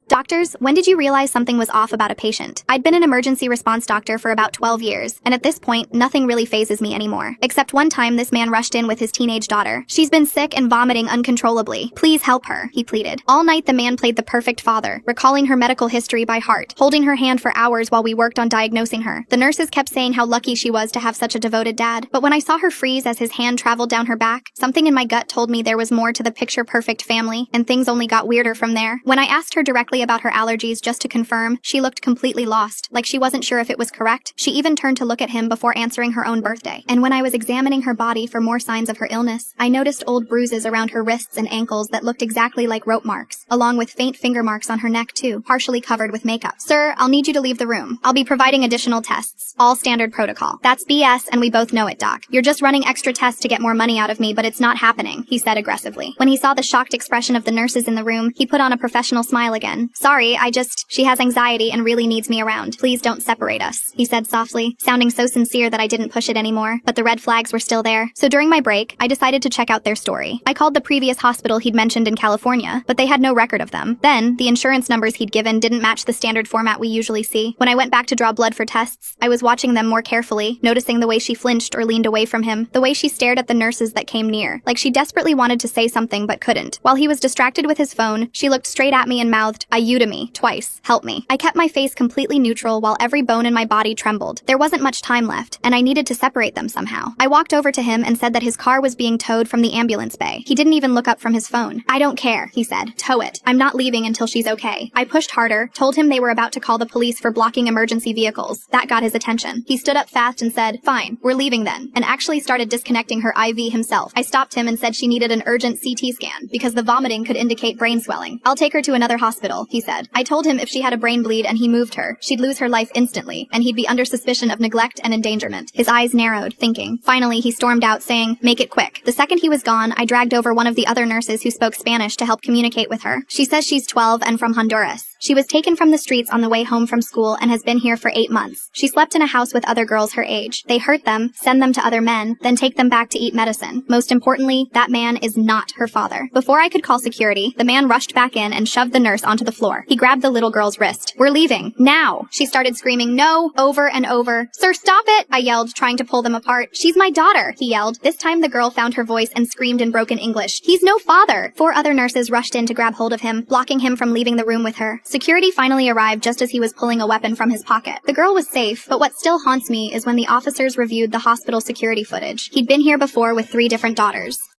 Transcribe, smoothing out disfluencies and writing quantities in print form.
Doctors, when did you realize something was off about a patient? I'd been an emergency response doctor for about 12 years, and at this point, nothing really phases me anymore. Except one time this man rushed in with his teenage daughter. She's been sick and vomiting uncontrollably. Please help her, he pleaded. All night the man played the perfect father, recalling her medical history by heart, holding her hand for hours while we worked on diagnosing her. The nurses kept saying how lucky she was to have such a devoted dad, but when I saw her freeze as his hand traveled down her back, something in my gut told me there was more to the picture-perfect family, and things only got weirder from there. When I asked her directly about her allergies just to confirm, she looked completely lost, like she wasn't sure if it was correct. She even turned to look at him before answering her own birthday. And when I was examining her body for more signs of her illness, I noticed old bruises around her wrists and ankles that looked exactly like rope marks, along with faint finger marks on her neck too, partially covered with makeup. Sir, I'll need you to leave the room. I'll be providing additional tests. All standard protocol. That's BS and we both know it, Doc. You're just running extra tests to get more money out of me, but it's not happening, he said aggressively. When he saw the shocked expression of the nurses in the room, he put on a professional smile again. Sorry, she has anxiety and really needs me around. Please don't separate us, he said softly, sounding so sincere that I didn't push it anymore, but the red flags were still there. So during my break, I decided to check out their story. I called the previous hospital he'd mentioned in California, but they had no record of them. Then, the insurance numbers he'd given didn't match the standard format we usually see. When I went back to draw blood for tests, I was watching them more carefully, noticing the way she flinched or leaned away from him, the way she stared at the nurses that came near, like she desperately wanted to say something but couldn't. While he was distracted with his phone, she looked straight at me and mouthed, "You to me, twice. Help me." I kept my face completely neutral while every bone in my body trembled. There wasn't much time left, and I needed to separate them somehow. I walked over to him and said that his car was being towed from the ambulance bay. He didn't even look up from his phone. "I don't care," he said. "Tow it. I'm not leaving until she's okay." I pushed harder, told him they were about to call the police for blocking emergency vehicles. That got his attention. He stood up fast and said, "Fine, we're leaving then," and actually started disconnecting her IV himself. I stopped him and said she needed an urgent CT scan because the vomiting could indicate brain swelling. "I'll take her to another hospital," he said. I told him if she had a brain bleed and he moved her, she'd lose her life instantly, and he'd be under suspicion of neglect and endangerment. His eyes narrowed, thinking. Finally, he stormed out, saying, "Make it quick." The second he was gone, I dragged over one of the other nurses who spoke Spanish to help communicate with her. She says she's 12 and from Honduras. She was taken from the streets on the way home from school and has been here for 8 months. She slept in a house with other girls her age. They hurt them, send them to other men, then take them back to eat medicine. Most importantly, that man is not her father. Before I could call security, the man rushed back in and shoved the nurse onto the floor. He grabbed the little girl's wrist. "We're leaving. Now!" She started screaming no over and over. "Sir, stop it!" I yelled, trying to pull them apart. "She's my daughter," he yelled. This time the girl found her voice and screamed in broken English. "He's no father!" 4 other nurses rushed in to grab hold of him, blocking him from leaving the room with her. Security finally arrived just as he was pulling a weapon from his pocket. The girl was safe, but what still haunts me is when the officers reviewed the hospital security footage. He'd been here before with 3 different daughters.